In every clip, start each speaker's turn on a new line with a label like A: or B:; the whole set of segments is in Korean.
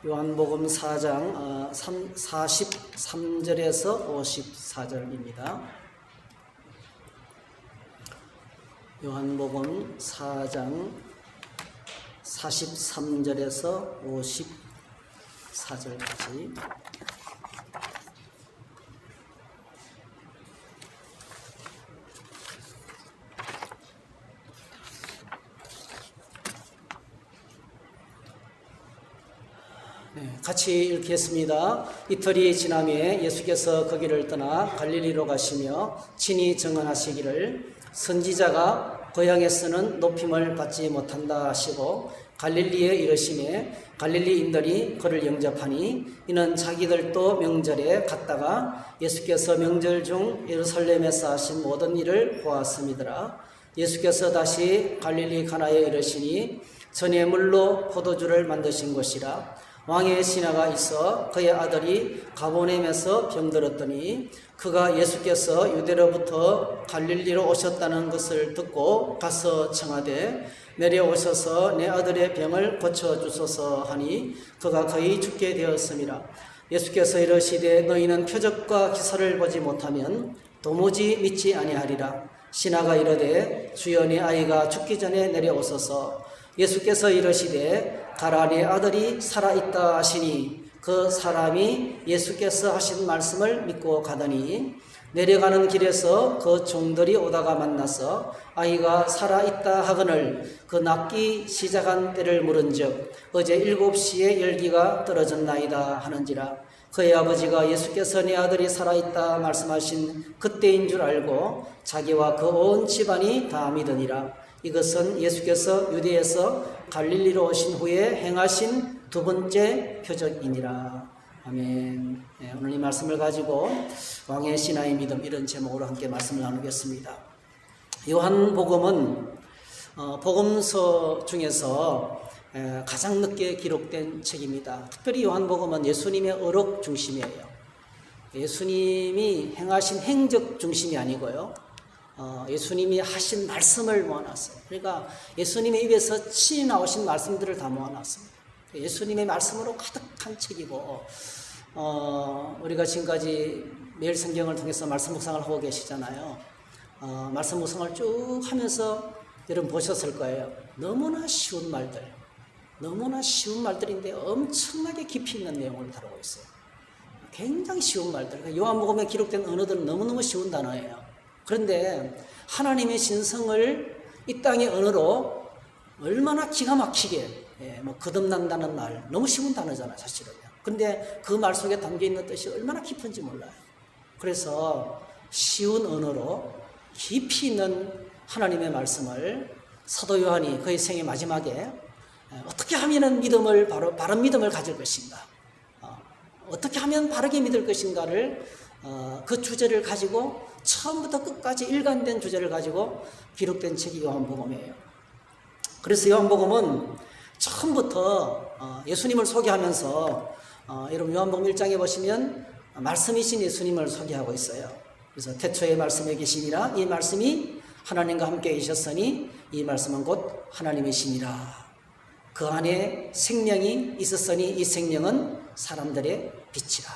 A: 요한복음 4장 43절에서 54절입니다. 요한복음 4장 43절에서 54절까지. 같이 읽겠습니다. 이틀이 지나매 예수께서 거기를 떠나 갈릴리로 가시며 친히 증언하시기를 선지자가 고향에서는 높임을 받지 못한다 하시고 갈릴리에 이르시매 갈릴리인들이 그를 영접하니 이는 자기들도 명절에 갔다가 예수께서 명절 중 예루살렘에서 하신 모든 일을 보았음이더라. 예수께서 다시 갈릴리 가나에 이르시니 전에 물로 포도주를 만드신 것이라. 왕의 신하가 있어 그의 아들이 가버나움에서 병들었더니 그가 예수께서 유대로부터 갈릴리로 오셨다는 것을 듣고 가서 청하되 내려오셔서 내 아들의 병을 고쳐주소서 하니 그가 거의 죽게 되었음이라. 예수께서 이르시되 너희는 표적과 기사를 보지 못하면 도무지 믿지 아니하리라. 신하가 이르되 주여 내 아이가 죽기 전에 내려오소서. 예수께서 이르시되 가라 내 아들이 살아있다 하시니 그 사람이 예수께서 하신 말씀을 믿고 가더니 내려가는 길에서 그 종들이 오다가 만나서 아이가 살아있다 하거늘 그 낫기 시작한 때를 물은즉 어제 7시에 열기가 떨어졌나이다 하는지라. 그의 아버지가 예수께서 내 아들이 살아있다 말씀하신 그때인 줄 알고 자기와 그 온 집안이 다 믿으니라. 이것은 예수께서 유대에서 갈릴리로 오신 후에 행하신 두 번째 표적이니라. 아멘. 네, 오늘 이 말씀을 가지고 왕의 신하의 믿음 이런 제목으로 함께 말씀을 나누겠습니다. 요한복음은 복음서 중에서 가장 늦게 기록된 책입니다. 특별히 요한복음은 예수님의 어록 중심이에요. 예수님이 행하신 행적 중심이 아니고요. 예수님이 하신 말씀을 모아놨어요. 그러니까 예수님의 입에서 친히 나오신 말씀들을 다 모아놨습니다. 예수님의 말씀으로 가득한 책이고 우리가 지금까지 매일 성경을 통해서 말씀 묵상을 하고 계시잖아요. 말씀 묵상을 쭉 하면서 여러분 보셨을 거예요. 너무나 쉬운 말들인데 엄청나게 깊이 있는 내용을 다루고 있어요. 굉장히 쉬운 말들. 요한복음에 기록된 언어들은 너무너무 쉬운 단어예요. 그런데 하나님의 신성을 이 땅의 언어로 얼마나 기가 막히게 거듭난다는 말, 너무 쉬운 단어잖아요, 사실은요. 그런데 그 말 속에 담겨있는 뜻이 얼마나 깊은지 몰라요. 그래서 쉬운 언어로 깊이 있는 하나님의 말씀을 사도 요한이 그의 생의 마지막에 어떻게 하면 바른 믿음을 가질 것인가, 어떻게 하면 바르게 믿을 것인가를 그 주제를 가지고 처음부터 끝까지 일관된 주제를 가지고 기록된 책이 요한복음이에요. 그래서 요한복음은 처음부터 예수님을 소개하면서 여러분 요한복음 1장에 보시면 말씀이신 예수님을 소개하고 있어요. 그래서 태초에 말씀에 계시니라 이 말씀이 하나님과 함께 계셨으니 이 말씀은 곧 하나님이시니라. 그 안에 생명이 있었으니 이 생명은 사람들의 빛이라.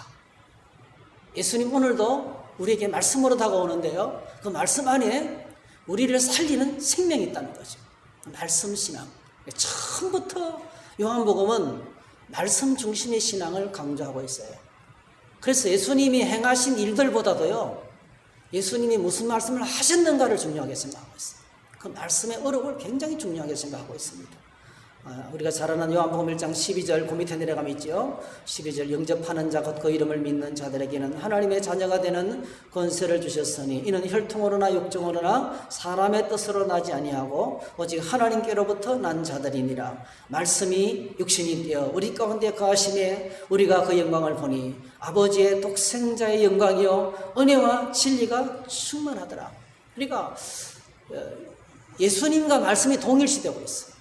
A: 예수님 오늘도 우리에게 말씀으로 다가오는데요. 그 말씀 안에 우리를 살리는 생명이 있다는 거죠. 말씀 신앙. 처음부터 요한복음은 말씀 중심의 신앙을 강조하고 있어요. 그래서 예수님이 행하신 일들보다도요. 예수님이 무슨 말씀을 하셨는가를 중요하게 생각하고 있어요. 그 말씀의 어록을 굉장히 중요하게 생각하고 있습니다. 우리가 잘 아는 요한복음 1장 12절 그 밑에 내려가면 있죠. 12절 영접하는 자 곧 그 이름을 믿는 자들에게는 하나님의 자녀가 되는 권세를 주셨으니 이는 혈통으로나 육정으로나 사람의 뜻으로 나지 아니하고 오직 하나님께로부터 난 자들이니라. 말씀이 육신이 되어 우리 가운데 거하심에 우리가 그 영광을 보니 아버지의 독생자의 영광이요 은혜와 진리가 충만하더라. 그러니까 예수님과 말씀이 동일시되고 있어요.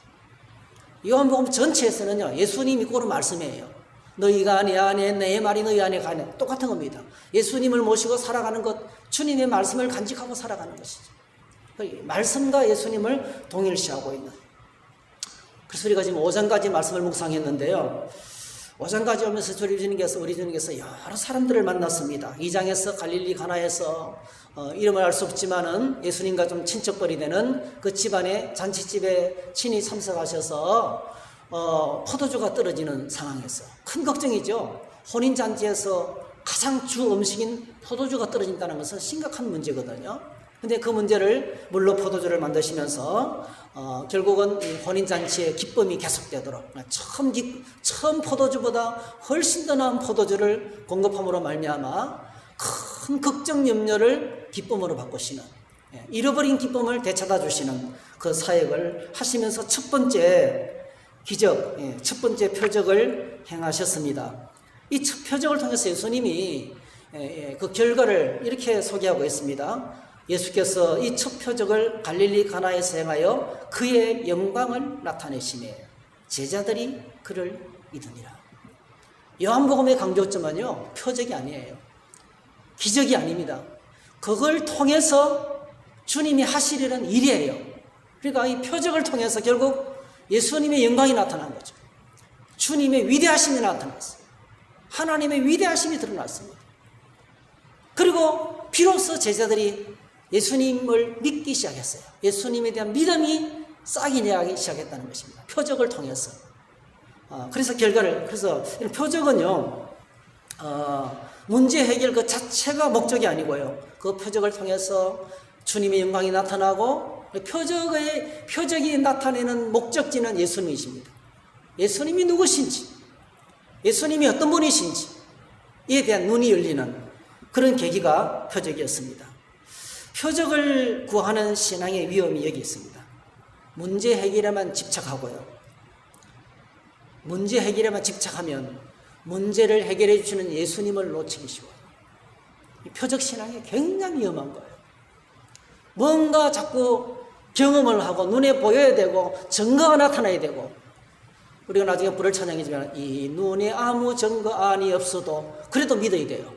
A: 요한복음 전체에서는요, 예수님이 고른 말씀이에요. 너희가 내 안에, 내 말이 너희 안에 가네. 똑같은 겁니다. 예수님을 모시고 살아가는 것, 주님의 말씀을 간직하고 살아가는 것이죠. 말씀과 예수님을 동일시하고 있는. 그래서 우리가 지금 5장까지 말씀을 묵상했는데요. 5장까지 오면서 우리 주님께서 여러 사람들을 만났습니다. 2장에서 갈릴리 가나에서 이름을 알 수 없지만은 예수님과 좀 친척벌이 되는 그 집안의 잔치집에 친히 참석하셔서 포도주가 떨어지는 상황에서 큰 걱정이죠. 혼인잔치에서 가장 주 음식인 포도주가 떨어진다는 것은 심각한 문제거든요. 근데 그 문제를 물로 포도주를 만드시면서 결국은 이 혼인잔치의 기쁨이 계속되도록 처음 포도주보다 훨씬 더 나은 포도주를 공급함으로 말미암아 큰 걱정 염려를 기쁨으로 바꾸시는, 잃어버린 기쁨을 되찾아 주시는 그 사역을 하시면서 첫 번째 기적, 첫 번째 표적을 행하셨습니다. 이 첫 표적을 통해서 예수님이 그 결과를 이렇게 소개하고 있습니다. 예수께서 이 첫 표적을 갈릴리 가나에서 행하여 그의 영광을 나타내시매 제자들이 그를 믿으니라. 요한복음의 강조점은요, 표적이 아니에요. 기적이 아닙니다. 그걸 통해서 주님이 하시려는 일이에요. 그러니까 이 표적을 통해서 결국 예수님의 영광이 나타난 거죠. 주님의 위대하심이 나타났어요. 하나님의 위대하심이 드러났습니다. 그리고 비로소 제자들이 예수님을 믿기 시작했어요. 예수님에 대한 믿음이 싹이 나기 시작했다는 것입니다. 표적을 통해서. 그래서 이런 표적은요, 문제 해결 그 자체가 목적이 아니고요. 그 표적을 통해서 주님의 영광이 나타나고 표적이 나타내는 목적지는 예수님이십니다. 예수님이 누구신지, 예수님이 어떤 분이신지에 대한 눈이 열리는 그런 계기가 표적이었습니다. 표적을 구하는 신앙의 위험이 여기 있습니다. 문제 해결에만 집착하고요. 문제 해결에만 집착하면 문제를 해결해 주시는 예수님을 놓치기 쉬워요. 이 표적 신앙이 굉장히 위험한 거예요. 뭔가 자꾸 경험을 하고 눈에 보여야 되고 증거가 나타나야 되고, 우리가 나중에 불을 찬양이지만 이 눈에 아무 증거안이 없어도 그래도 믿어야 돼요.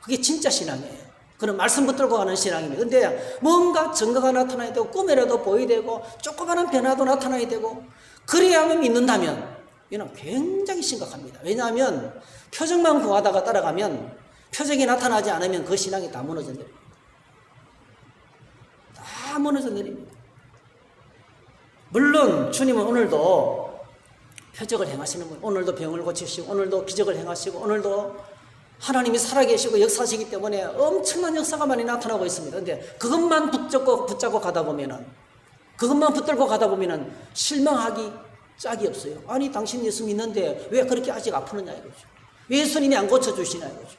A: 그게 진짜 신앙이에요. 그런 말씀 붙들고 가는 신앙입니다. 근데 뭔가 증거가 나타나야 되고 꿈에라도 보여야 되고 조그마한 변화도 나타나야 되고 그래야만 믿는다면 이는 굉장히 심각합니다. 왜냐하면 표적만 구하다가 따라가면 표적이 나타나지 않으면 그 신앙이 다 무너져 내립니다. 다 무너져 내립니다. 물론 주님은 오늘도 표적을 행하시는 분, 오늘도 병을 고치시고 오늘도 기적을 행하시고 오늘도 하나님이 살아계시고 역사시기 때문에 엄청난 역사가 많이 나타나고 있습니다. 그런데 그것만 붙잡고 가다 보면은, 그것만 붙들고 가다 보면은 실망하기 짝이 없어요. 아니 당신 예수 믿는데 왜 그렇게 아직 아프느냐 이거죠. 왜 예수님이 안 고쳐주시나 이거죠.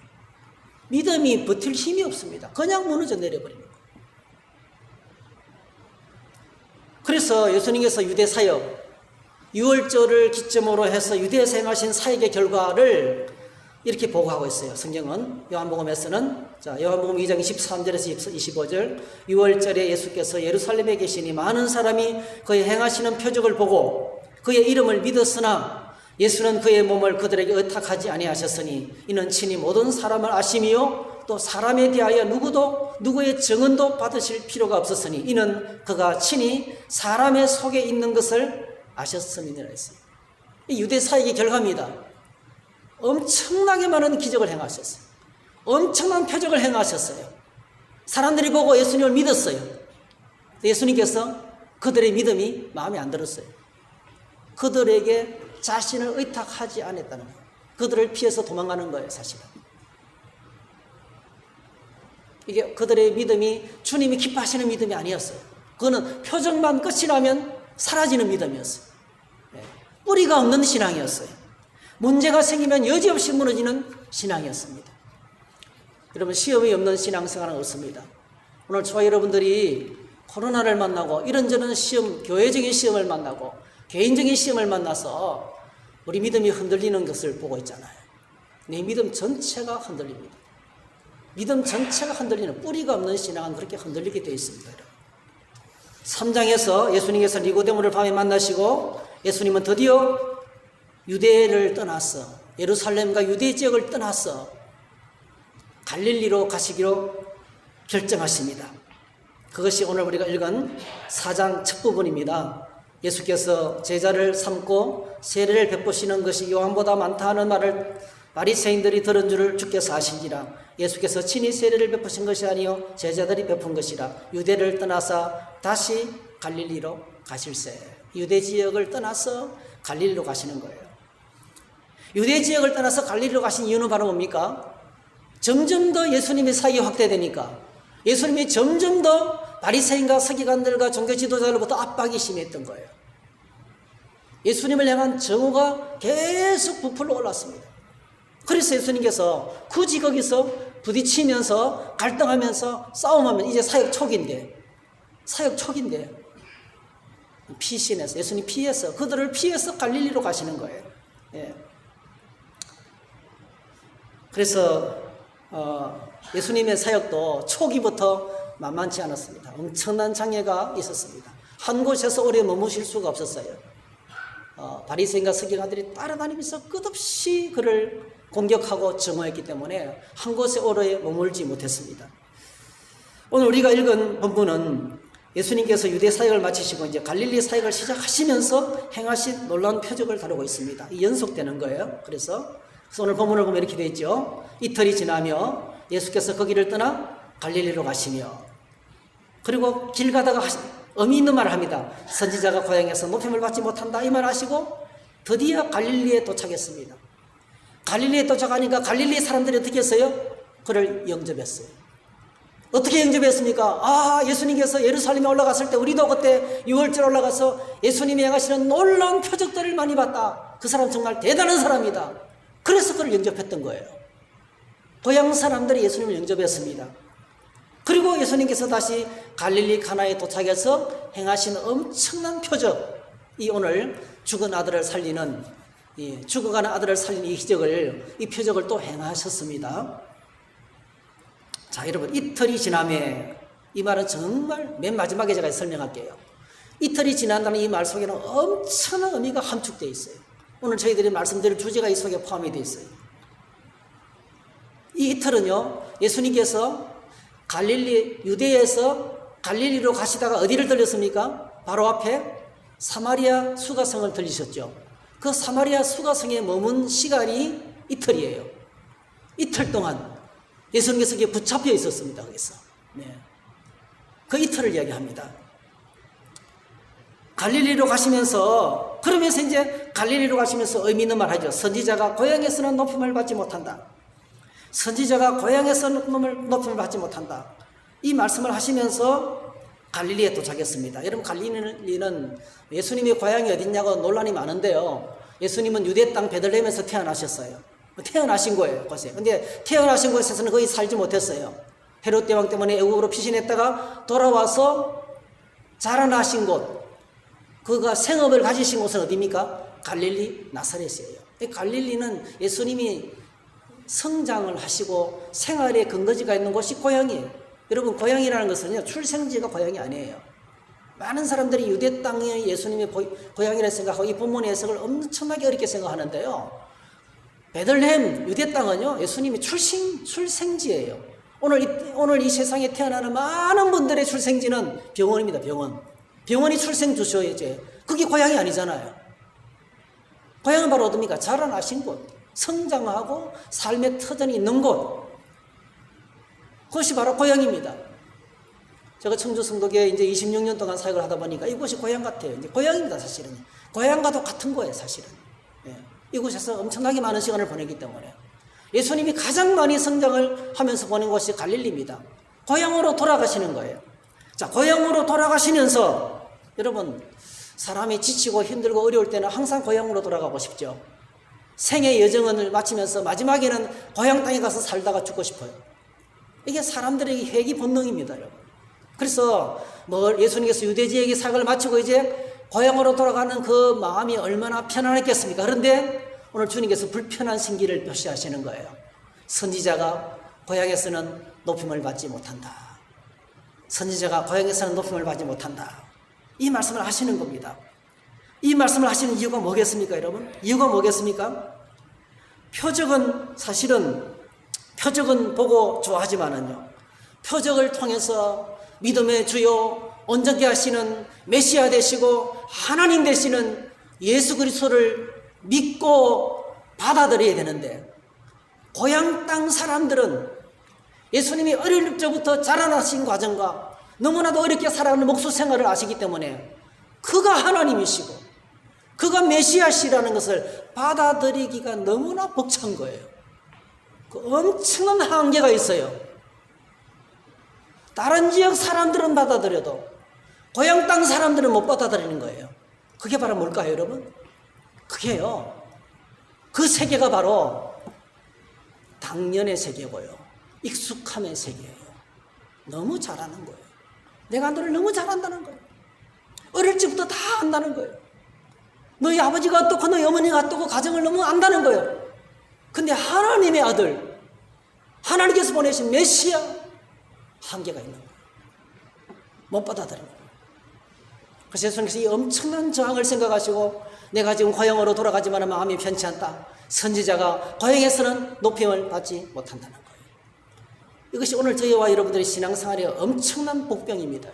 A: 믿음이 버틸 힘이 없습니다. 그냥 무너져 내려버립니다. 그래서 예수님께서 유대 사역, 유월절을 기점으로 해서 유대에서 행하신 사역의 결과를 이렇게 보고하고 있어요. 성경은 요한복음에서는 요한복음 2장 23절에서 25절, 유월절에 예수께서 예루살렘에 계시니 많은 사람이 그의 행하시는 표적을 보고 그의 이름을 믿었으나 예수는 그의 몸을 그들에게 의탁하지 아니하셨으니 이는 친히 모든 사람을 아심이요 또 사람에 대하여 누구의 증언도 받으실 필요가 없었으니 이는 그가 친히 사람의 속에 있는 것을 아셨음이니라 했어요. 이 유대 사역의 결과입니다. 엄청나게 많은 기적을 행하셨어요. 엄청난 표적을 행하셨어요. 사람들이 보고 예수님을 믿었어요. 예수님께서 그들의 믿음이 마음에 안 들었어요. 그들에게 자신을 의탁하지 않았다는 거예요. 그들을 피해서 도망가는 거예요, 사실은. 이게 그들의 믿음이 주님이 기뻐하시는 믿음이 아니었어요. 그거는 표적만 끝이 나면 사라지는 믿음이었어요. 뿌리가 없는 신앙이었어요. 문제가 생기면 여지없이 무너지는 신앙이었습니다. 여러분, 시험이 없는 신앙생활은 없습니다. 오늘 저와 여러분들이 코로나를 만나고 이런저런 시험, 교회적인 시험을 만나고 개인적인 시험을 만나서 우리 믿음이 흔들리는 것을 보고 있잖아요. 내 믿음 전체가 흔들립니다. 믿음 전체가 흔들리는, 뿌리가 없는 신앙은 그렇게 흔들리게 되어 있습니다. 3장에서 예수님께서 니고데모를 밤에 만나시고 예수님은 드디어 유대를 떠났어, 예루살렘과 유대 지역을 떠났어 갈릴리로 가시기로 결정하십니다. 그것이 오늘 우리가 읽은 4장 첫 부분입니다. 예수께서 제자를 삼고 세례를 베푸시는 것이 요한보다 많다 하는 말을 바리새인들이 들은 줄을 주께서 아신지라. 예수께서 친히 세례를 베푸신 것이 아니요 제자들이 베푼 것이라. 유대를 떠나서 다시 갈릴리로 가실세. 유대 지역을 떠나서 갈릴리로 가시는 거예요. 유대 지역을 떠나서 갈릴리로 가신 이유는 바로 뭡니까? 점점 더 예수님의 사역이 확대되니까 예수님이 점점 더 바리새인과 서기관들과 종교 지도자들로부터 압박이 심했던 거예요. 예수님을 향한 정오가 계속 부풀어 올랐습니다. 그래서 예수님께서 굳이 거기서 부딪히면서 갈등하면서 싸움하면 이제 사역 초기인데 피신해서 예수님 피해서 그들을 피해서 갈릴리로 가시는 거예요. 예. 그래서 예수님의 사역도 초기부터 만만치 않았습니다. 엄청난 장애가 있었습니다. 한 곳에서 오래 머무실 수가 없었어요. 바리새인과 서기관들이 따라다니면서 끝없이 그를 공격하고 정오했기 때문에 한 곳에 오래 머물지 못했습니다. 오늘 우리가 읽은 본문은 예수님께서 유대 사역을 마치시고 이제 갈릴리 사역을 시작하시면서 행하신 놀라운 표적을 다루고 있습니다. 이 연속되는 거예요. 그래서 오늘 본문을 보면 이렇게 되어 있죠. 이틀이 지나며 예수께서 거기를 떠나 갈릴리로 가시며, 그리고 길 가다가 의미 있는 말을 합니다. 선지자가 고향에서 높임을 받지 못한다 이 말 하시고 드디어 갈릴리에 도착했습니다. 갈릴리에 도착하니까 갈릴리 사람들이 어떻게 했어요? 그를 영접했어요. 어떻게 영접했습니까? 예수님께서 예루살렘에 올라갔을 때 우리도 그때 6월절 올라가서 예수님이 행하시는 놀라운 표적들을 많이 봤다. 그 사람 정말 대단한 사람이다. 그래서 그를 영접했던 거예요. 고향 사람들이 예수님을 영접했습니다. 그리고 예수님께서 다시 갈릴리 가나에 도착해서 행하신 엄청난 표적이 오늘 죽은 아들을 살리는, 죽어가는 아들을 살리는 이 표적을 또 행하셨습니다. 자, 여러분, 이틀이 지나매, 이 말은 정말 맨 마지막에 제가 설명할게요. 이틀이 지난다는 이 말 속에는 엄청난 의미가 함축되어 있어요. 오늘 저희들이 말씀드릴 주제가 이 속에 포함이 되어 있어요. 이 이틀은요, 예수님께서 유대에서 갈릴리로 가시다가 어디를 들렸습니까? 바로 앞에 사마리아 수가성을 들리셨죠. 그 사마리아 수가성에 머문 시간이 이틀이에요. 이틀 동안 예수님께서 거기에 붙잡혀 있었습니다. 거기서. 네. 그 이틀을 이야기합니다. 갈릴리로 가시면서, 그러면서 이제 갈릴리로 가시면서 의미 있는 말 하죠. 선지자가 고향에서는 높임을 받지 못한다. 선지자가 고향에서는 높임을 받지 못한다. 이 말씀을 하시면서 갈릴리에 도착했습니다. 여러분, 갈릴리는 예수님의 고향이 어딨냐고 논란이 많은데요. 예수님은 유대 땅 베들레헴에서 태어나셨어요. 태어나신 거예요, 곳에. 근데 태어나신 곳에서는 거의 살지 못했어요. 헤롯 대왕 때문에 애국으로 피신했다가 돌아와서 자라나신 곳, 그가 생업을 가지신 곳은 어디입니까? 갈릴리 나사렛이에요. 갈릴리는 예수님이 성장을 하시고 생활의 근거지가 있는 곳이 고향이에요. 여러분, 고향이라는 것은요, 출생지가 고향이 아니에요. 많은 사람들이 유대 땅이 예수님의 고향이라 생각하고 이 본문의 해석을 엄청나게 어렵게 생각하는데요. 베들레헴 유대 땅은요, 예수님이 출생지예요. 오늘 이 세상에 태어나는 많은 분들의 출생지는 병원입니다. 병원이 출생주소이지. 그게 고향이 아니잖아요. 고향은 바로 어디입니까? 자라나신 곳, 성장하고 삶의 터전이 있는 곳, 그것이 바로 고향입니다. 제가 청주 성도교에 이제 26년 동안 사역을 하다 보니까 이곳이 고향 같아요. 이제 고향입니다, 사실은. 고향과도 같은 거예요, 사실은. 예. 이곳에서 엄청나게 많은 시간을 보내기 때문에 예수님이 가장 많이 성장을 하면서 보낸 곳이 갈릴리입니다. 고향으로 돌아가시는 거예요. 자, 고향으로 돌아가시면서 여러분, 사람이 지치고 힘들고 어려울 때는 항상 고향으로 돌아가고 싶죠. 생의 여정을 마치면서 마지막에는 고향 땅에 가서 살다가 죽고 싶어요. 이게 사람들의 회귀 본능입니다, 여러분. 그래서 예수님께서 유대 지역의 사역을 마치고 이제 고향으로 돌아가는 그 마음이 얼마나 편안했겠습니까? 그런데 오늘 주님께서 불편한 심기를 표시하시는 거예요. 선지자가 고향에서는 높임을 받지 못한다. 선지자가 고향에서는 높임을 받지 못한다. 이 말씀을 하시는 겁니다. 이 말씀을 하시는 이유가 뭐겠습니까, 여러분? 이유가 뭐겠습니까? 사실은 표적은 보고 좋아하지만은요, 표적을 통해서 믿음의 주요 온전케 하시는 메시아 되시고 하나님 되시는 예수 그리스도를 믿고 받아들여야 되는데, 고향 땅 사람들은 예수님이 어릴 적부터 자라나신 과정과 너무나도 어렵게 살아가는 목수 생활을 아시기 때문에 그가 하나님이시고 그가 메시아시라는 것을 받아들이기가 너무나 벅찬 거예요. 그 엄청난 한계가 있어요. 다른 지역 사람들은 받아들여도 고향 땅 사람들은 못 받아들이는 거예요. 그게 바로 뭘까요, 여러분? 그게요, 그 세계가 바로 당연의 세계고요, 익숙함의 세계예요. 너무 잘하는 거예요. 내가 너를 너무 잘한다는 거예요. 어릴 적부터 다 안다는 거예요. 너희 아버지가 어떻고 너희 어머니가 어떻고 가정을 너무 안다는 거예요. 근데 하나님의 아들, 하나님께서 보내신 메시아, 한계가 있는 거예요. 못 받아들이는 거예요. 그래서 예수님께서 이 엄청난 저항을 생각하시고, 내가 지금 고향으로 돌아가지만 마음이 편치 않다, 선지자가 고향에서는 높임을 받지 못한다는 거예요. 이것이 오늘 저희와 여러분들의 신앙생활의 엄청난 복병입니다.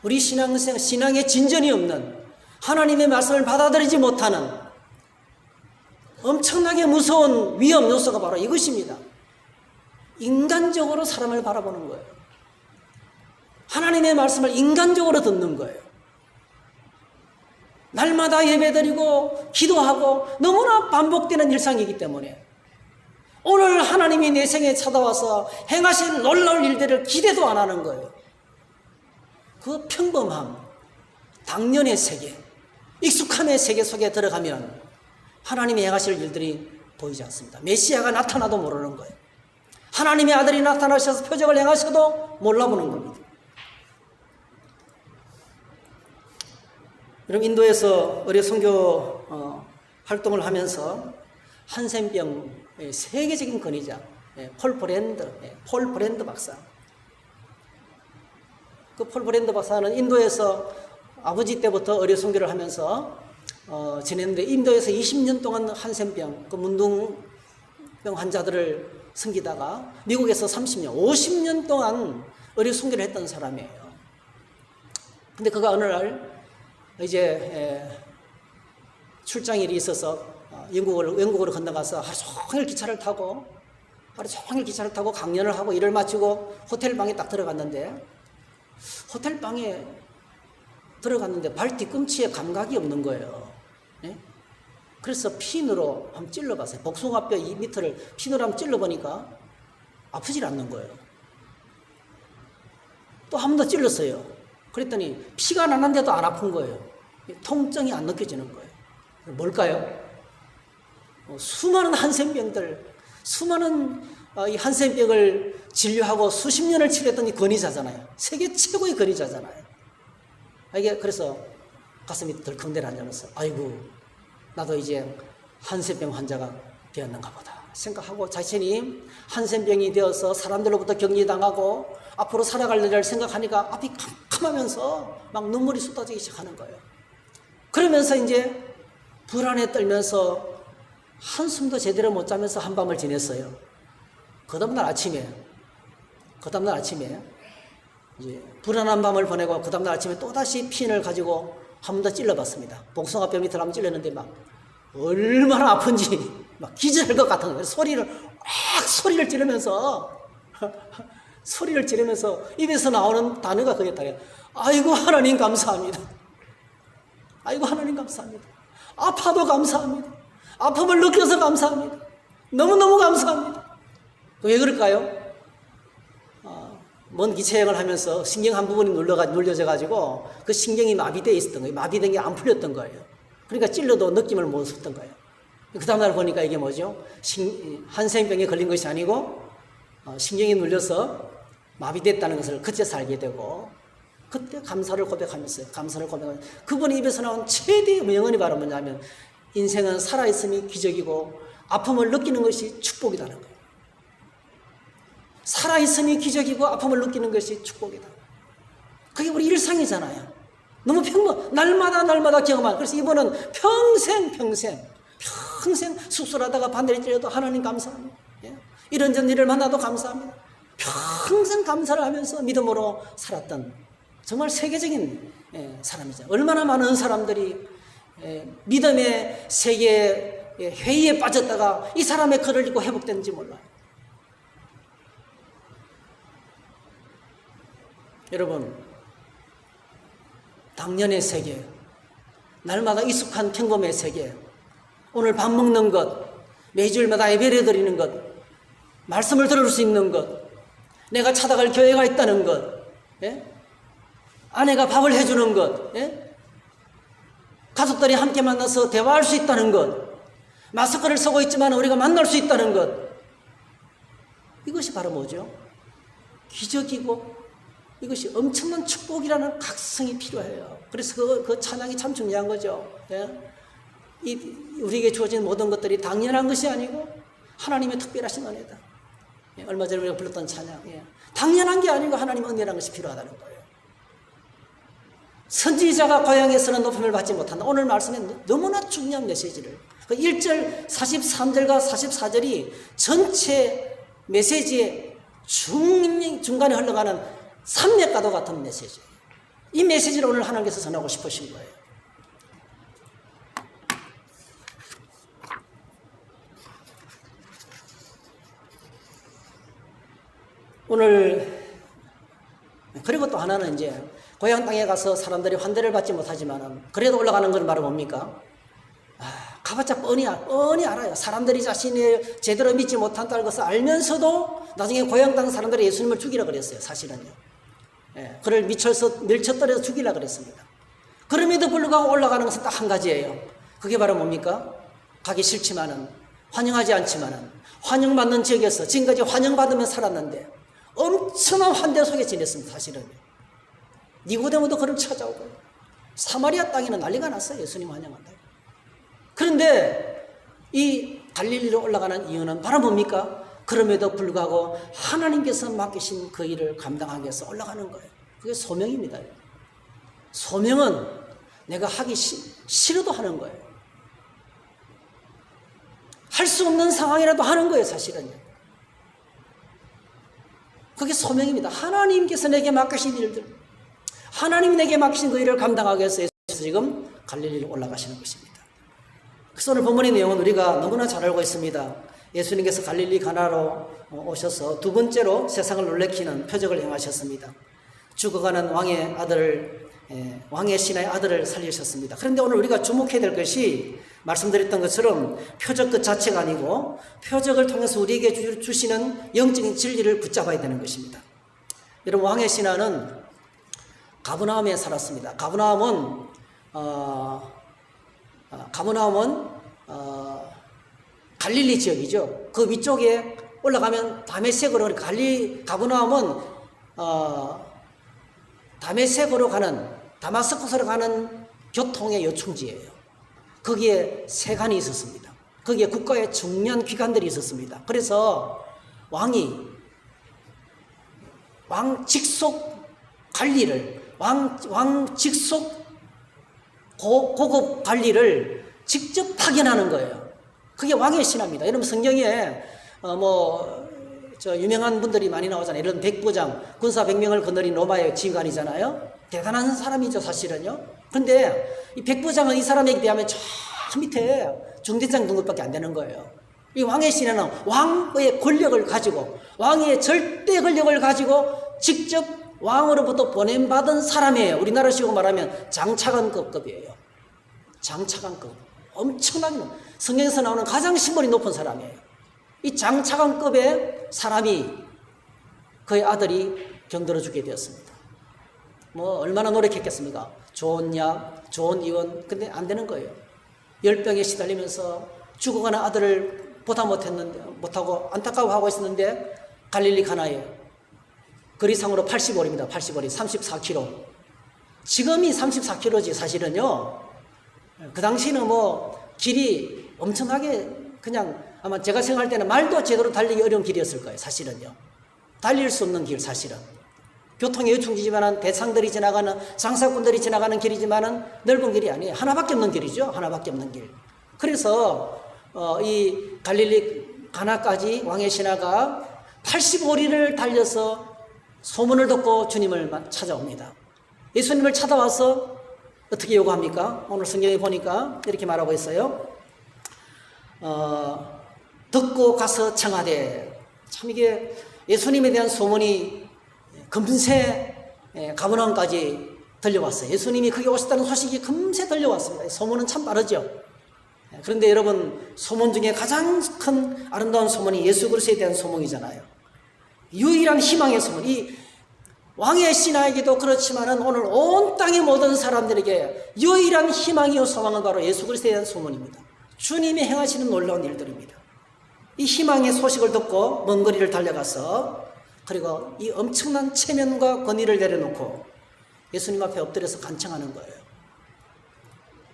A: 우리 신앙에 진전이 없는, 하나님의 말씀을 받아들이지 못하는 엄청나게 무서운 위험 요소가 바로 이것입니다. 인간적으로 사람을 바라보는 거예요. 하나님의 말씀을 인간적으로 듣는 거예요. 날마다 예배드리고 기도하고 너무나 반복되는 일상이기 때문에 오늘 하나님이 내 생에 찾아와서 행하실 놀라운 일들을 기대도 안 하는 거예요. 그 평범함, 당연의 세계, 익숙함의 세계 속에 들어가면 하나님이 행하실 일들이 보이지 않습니다. 메시아가 나타나도 모르는 거예요. 하나님의 아들이 나타나셔서 표적을 행하셔도 몰라보는 겁니다. 여러분, 인도에서 의료 선교 활동을 하면서 한센병의 세계적인 권위자 폴 브랜드 박사, 그 폴 브랜드 박사는 인도에서 아버지 때부터 의료 선교를 하면서 지냈는데, 인도에서 20년 동안 한센병, 그 문둥병 환자들을 섬기다가 미국에서 30년, 50년 동안 의료 선교를 했던 사람이에요. 근데 그가 어느 날 이제 출장일이 있어서 영국으로 건너가서 하루 종일 기차를 타고 강연을 하고 일을 마치고 호텔 방에 딱 들어갔는데, 호텔 방에 들어갔는데 발 뒤꿈치에 감각이 없는 거예요. 네? 그래서 핀으로 한번 찔러봤어요. 복숭아뼈 이 밑을 핀으로 한번 찔러보니까 아프질 않는 거예요. 또 한 번 더 찔렀어요. 그랬더니 피가 나는데도 안 아픈 거예요. 통증이 안 느껴지는 거예요. 뭘까요? 수많은 한센병들, 수많은 이 한센병을 진료하고 수십 년을 치료했던 이 권위자잖아요. 세계 최고의 권위자잖아요. 이게 그래서 가슴이 덜컹 내려앉으면서, 아이고, 나도 이제 한센병 환자가 되었는가 보다 생각하고, 자신이 한센병이 되어서 사람들로부터 격리당하고 앞으로 살아갈 일을 생각하니까 앞이 캄캄하면서 막 눈물이 쏟아지기 시작하는 거예요. 그러면서 이제 불안에 떨면서 한숨도 제대로 못 자면서 한밤을 지냈어요. 그 다음날 아침에 이제 불안한 밤을 보내고, 그 다음날 아침에 또다시 핀을 가지고 한 번 더 찔러봤습니다. 복숭아뼈 밑을 한번 찔렀는데 막 얼마나 아픈지 막 기절할 것 같은 거예요. 소리를 지르면서 입에서 나오는 단어가 그랬다요. 아이고 하나님 감사합니다. 아이고 하나님 감사합니다. 아파도 감사합니다. 아픔을 느껴서 감사합니다. 너무너무 감사합니다. 왜 그럴까요? 먼 기차여행을 하면서 신경 한 부분이 눌려져가지고 그 신경이 마비되어 있었던 거예요. 마비된 게 안 풀렸던 거예요. 그러니까 찔러도 느낌을 못 줬던 거예요. 그 다음날 보니까 이게 뭐죠? 한센병에 걸린 것이 아니고 신경이 눌려서 마비됐다는 것을 그때서 알게 되고, 그때 감사를 고백하면서 그분의 입에서 나온 최대의 명언이 바로 뭐냐면, 인생은 살아있음이 기적이고 아픔을 느끼는 것이 축복이라는 거예요. 살아있음이 기적이고 아픔을 느끼는 것이 축복이다. 그게 우리 일상이잖아요. 너무 날마다 경험한. 그래서 이분은 평생 수술하다가 바늘이 찔려도 하나님 감사합니다. 이런저런 일을 만나도 감사합니다. 평생 감사를 하면서 믿음으로 살았던 정말 세계적인 사람이죠. 얼마나 많은 사람들이 믿음의 세계에 회의에 빠졌다가 이 사람의 글을 읽고 회복됐는지 몰라요. 여러분, 당연의 세계, 날마다 익숙한 평범의 세계, 오늘 밥 먹는 것, 매주일마다 예배를 드리는 것, 말씀을 들을 수 있는 것, 내가 찾아갈 교회가 있다는 것, 아내가 밥을 해주는 것, 가족들이 함께 만나서 대화할 수 있다는 것, 마스크를 쓰고 있지만 우리가 만날 수 있다는 것, 이것이 바로 뭐죠? 기적이고 이것이 엄청난 축복이라는 각성이 필요해요. 그래서 그 찬양이 참 중요한 거죠. 우리에게 주어진 모든 것들이 당연한 것이 아니고 하나님의 특별하신 은혜다. 얼마 전에 우리가 불렀던 찬양, 당연한 게 아니고 하나님의 은혜라는 것이 필요하다는 거예요. 선지자가 고향에서는 높임을 받지 못한다. 오늘 말씀에 너무나 중요한 메시지를, 1절 43절과 44절이 전체 메시지의 중간에 흘러가는 산맥과도 같은 메시지예요. 이 메시지를 오늘 하나님께서 전하고 싶으신 거예요. 오늘 그리고 또 하나는 이제 고향 땅에 가서 사람들이 환대를 받지 못하지만 그래도 올라가는 건 바로 뭡니까? 가봤자 뻔히 알아요. 사람들이 자신을 제대로 믿지 못한다는 것을 알면서도 나중에 고향 땅 사람들이 예수님을 죽이라 그랬어요. 사실은요. 그를 밀쳐떨어서 죽이라 그랬습니다. 그럼에도 불구하고 올라가는 것은 딱 한 가지예요. 그게 바로 뭡니까? 가기 싫지만은, 환영하지 않지만은, 환영받는 지역에서 지금까지 환영받으며 살았는데 엄청난 환대 속에 지냈습니다. 사실은 니고데모도 그를 찾아오고 사마리아 땅에는 난리가 났어요. 예수님 환영한다. 그런데 이 갈릴리로 올라가는 이유는 바로 뭡니까? 그럼에도 불구하고 하나님께서 맡기신 그 일을 감당하기 위해서 올라가는 거예요. 그게 소명입니다. 소명은 내가 하기 싫어도 하는 거예요. 할 수 없는 상황이라도 하는 거예요. 사실은요. 그게 소명입니다. 하나님께서 내게 맡기신 일들, 하나님이 내게 맡기신 그 일을 감당하기 위해서 지금 갈릴리로 올라가시는 것입니다. 그래서 오늘 본문의 내용은 우리가 너무나 잘 알고 있습니다. 예수님께서 갈릴리 가나로 오셔서 두 번째로 세상을 놀래키는 표적을 행하셨습니다. 죽어가는 왕의 아들을, 왕의 신의 아들을 살리셨습니다. 그런데 오늘 우리가 주목해야 될 것이 말씀드렸던 것처럼 표적 그 자체가 아니고 표적을 통해서 우리에게 주시는 영적인 진리를 붙잡아야 되는 것입니다. 여러분, 왕의 신하는 가브나움에 살았습니다. 가브나움은 갈릴리 지역이죠. 그 위쪽에 올라가면 다메섹으로, 가브나움은 다메섹으로 가는, 다마스쿠스로 가는 교통의 요충지예요. 거기에 세관이 있었습니다. 거기에 국가의 중요한 기관들이 있었습니다. 그래서 왕 직속 관리를, 왕 직속 고급 관리를 직접 파견하는 거예요. 그게 왕의 신하입니다. 여러분, 성경에 유명한 분들이 많이 나오잖아요. 이런 백부장, 군사 100명을 거느린 로마의 지휘관이잖아요. 대단한 사람이죠, 사실은요. 그런데 이 백부장은 이 사람에게 비하면 저 밑에 중대장 등급밖에 안 되는 거예요. 이 왕의 신하는 왕의 권력을 가지고, 왕의 절대 권력을 가지고 직접 왕으로부터 보냄받은 사람이에요. 우리나라 식으로 말하면 장차관급이에요. 장차관급. 엄청나게 성경에서 나오는 가장 신분이 높은 사람이에요. 이 장차관급의 사람이, 그의 아들이 병들어 죽게 되었습니다. 얼마나 노력했겠습니까? 좋은 약, 좋은 의원, 근데 안 되는 거예요. 열병에 시달리면서 죽어가는 아들을 보다 못하고 안타까워하고 있었는데 갈릴리 가나에 거리상으로 80월입니다. 80월이 34km. 지금이 34km지 사실은요. 그 당시는 길이 엄청나게 그냥 아마 제가 생각할 때는 말도 제대로 달리기 어려운 길이었을 거예요. 사실은요. 달릴 수 없는 길, 사실은. 교통의 요충지지만은 대상들이 지나가는, 장사꾼들이 지나가는 길이지만은 넓은 길이 아니에요. 하나밖에 없는 길이죠. 하나밖에 없는 길. 그래서 이 갈릴리 가나까지 왕의 신하가 85리를 달려서 소문을 듣고 주님을 찾아옵니다. 예수님을 찾아와서 어떻게 요구합니까? 오늘 성경에 보니까 이렇게 말하고 있어요. 듣고 가서 청하되. 참 이게 예수님에 대한 소문이 금세 가버나움까지 들려왔어요. 예수님이 거기 오셨다는 소식이 금세 들려왔습니다. 소문은 참 빠르죠. 그런데 여러분, 소문 중에 가장 큰 아름다운 소문이 예수 그리스도에 대한 소문이잖아요. 유일한 희망의 소문. 이 왕의 신하에게도 그렇지만은 오늘 온 땅의 모든 사람들에게 유일한 희망이요 소망은 바로 예수 그리스도에 대한 소문입니다. 주님이 행하시는 놀라운 일들입니다. 이 희망의 소식을 듣고 먼 거리를 달려가서, 그리고 이 엄청난 체면과 권위를 내려놓고 예수님 앞에 엎드려서 간청하는 거예요.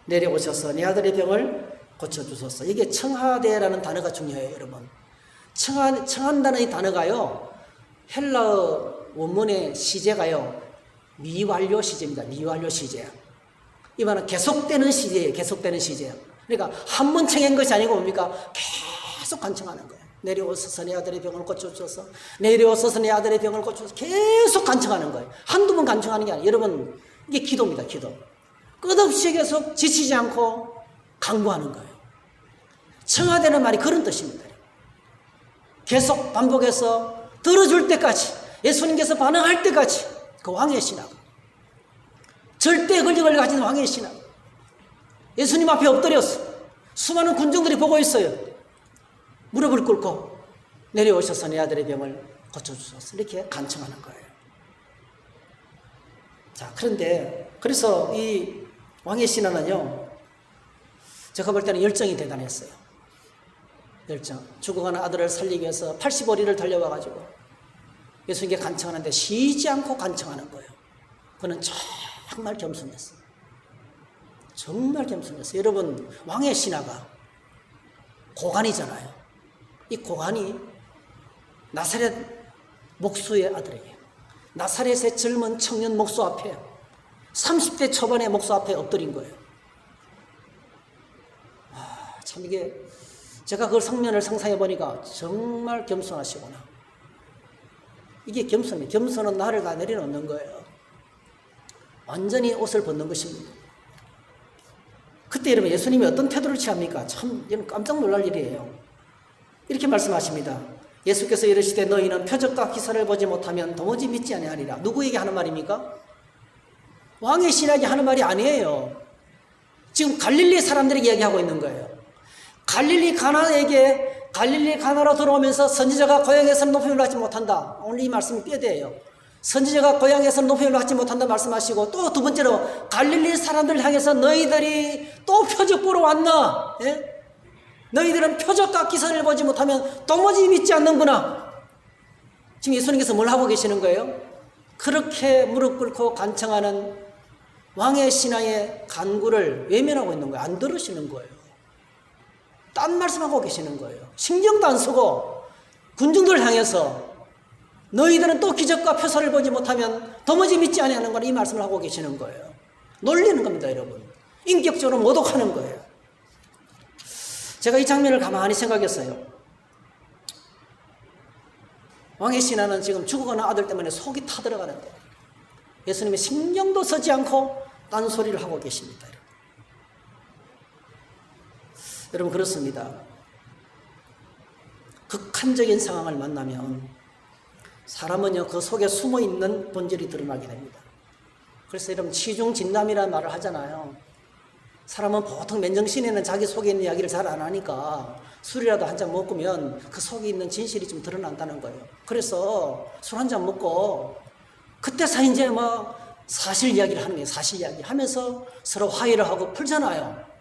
A: 내려오셔서 내 아들의 병을 고쳐주소서. 이게 청하되라는 단어가 중요해요, 여러분. 청한다는 이 단어가요, 헬라어 원문의 시제가요, 미완료 시제입니다. 미완료 시제. 이 말은 계속되는 시제예요. 계속되는 시제예요. 그러니까 한 번 청한 것이 아니고 뭡니까? 계속 간청하는 거예요. 내려오셔서 내 아들의 병을 고쳐주소서. 내려오셔서 내 아들의 병을 고쳐주소서. 계속 간청하는 거예요. 한두 번 간청하는 게 아니에요. 여러분, 이게 기도입니다. 기도. 끝없이 계속 지치지 않고 강구하는 거예요. 청하되는 말이 그런 뜻입니다. 계속 반복해서 들어줄 때까지, 예수님께서 반응할 때까지 그 왕의 신앙, 절대 권력을 가진 왕의 신앙, 예수님 앞에 엎드려서 수많은 군중들이 보고 있어요. 무릎을 꿇고 내려오셔서 내 아들의 병을 고쳐주소서. 이렇게 간청하는 거예요. 자, 그런데 그래서 이 왕의 신하는요, 제가 볼 때는 열정이 대단했어요. 열정. 죽어가는 아들을 살리기 위해서 80오리를 달려와가지고 예수님께 간청하는데 쉬지 않고 간청하는 거예요. 그는 정말 겸손했어요. 정말 겸손했어요. 여러분, 왕의 신하가 고관이잖아요. 이 고관이 나사렛 목수의 아들에게, 나사렛의 젊은 청년 목수 앞에, 30대 초반의 목수 앞에 엎드린 거예요. 참 이게, 제가 그 성면을 상상해 보니까 정말 겸손하시구나. 이게 겸손이에요. 겸손은 나를 다 내려놓는 거예요. 완전히 옷을 벗는 것입니다. 그때 여러분, 예수님이 어떤 태도를 취합니까? 참 깜짝 놀랄 일이에요. 이렇게 말씀하십니다. 예수께서 이르시되 너희는 표적과 기사를 보지 못하면 도무지 믿지 아니하리라. 누구에게 하는 말입니까? 왕의 신하에게 하는 말이 아니에요. 지금 갈릴리 사람들에게 이야기하고 있는 거예요. 갈릴리 가나로 들어오면서 선지자가 고향에서는 높임을 받지 못한다. 오늘 이 말씀이 뼈대예요. 선지자가 고향에서는 높임을 받지 못한다 말씀하시고, 또 두 번째로 갈릴리 사람들 향해서 너희들이 또 표적 보러 왔나? 예? 너희들은 표적과 기사를 보지 못하면 도무지 믿지 않는구나. 지금 예수님께서 뭘 하고 계시는 거예요? 그렇게 무릎 꿇고 간청하는 왕의 신하의 간구를 외면하고 있는 거예요. 안 들으시는 거예요. 딴 말씀하고 계시는 거예요. 신경도 안 쓰고 군중들을 향해서 너희들은 또 기적과 표사를 보지 못하면 도무지 믿지 아니하는 거라, 이 말씀을 하고 계시는 거예요. 놀리는 겁니다, 여러분. 인격적으로 모독하는 거예요. 제가 이 장면을 가만히 생각했어요. 왕의 신하는 지금 죽어가는 아들 때문에 속이 타들어가는데 예수님이 신경도 쓰지 않고 딴소리를 하고 계십니다. 여러분, 그렇습니다. 극한적인 상황을 만나면 사람은요, 그 속에 숨어있는 본질이 드러나게 됩니다. 그래서 여러분, 치중진담이라는 말을 하잖아요. 사람은 보통 맨정신에는 자기 속에 있는 이야기를 잘 안 하니까 술이라도 한 잔 먹으면 그 속에 있는 진실이 좀 드러난다는 거예요. 그래서 술 한 잔 먹고 그때서 이제 사실 이야기를 하는 거예요. 사실 이야기 하면서 서로 화해를 하고 풀잖아요.